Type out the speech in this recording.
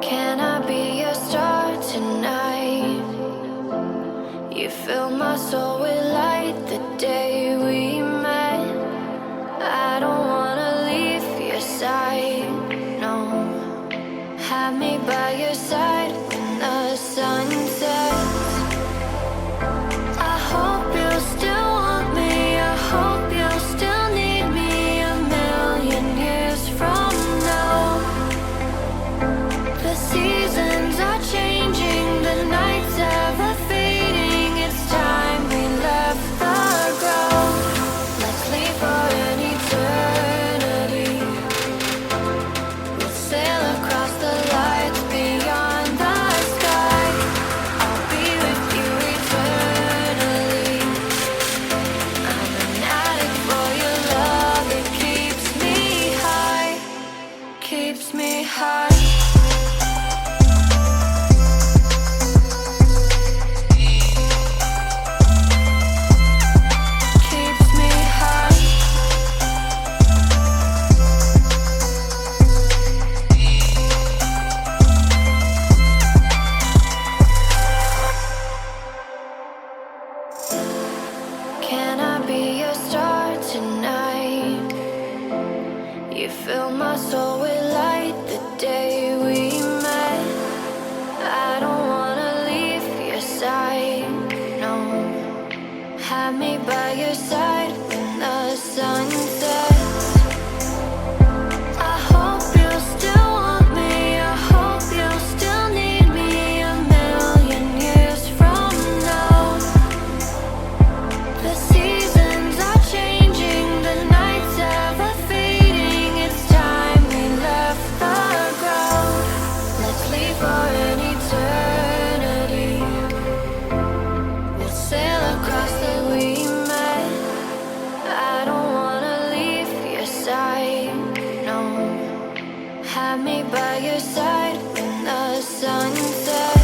Can I be your star tonight? You fill my soul with light the day we met. I don't wanna leave your side, no. Have me by your side when the sun sets. I hope you'll still want me. I hope you'll still need me a million years from now. The seasons are changing, the nights ever fading. It's time we left the ground. Let's leave for an eternity. We'll sail across the lights beyond the sky. I'll be with you eternally. I'm an addict for your love. It keeps me high, keeps me high. Can I be your star tonight? You fill my soul with light the day we met. I don't wanna leave your side, no. Have me by your side when the sun sets. I hope you'll still want me. I hope you'll still need me a million years from now. The seasons are changing, the nights ever fading. It's time we left the ground. Let's leave for an eternity. We'll sail across the we met. I don't wanna leave your side, no. Have me by your side when the sun sets.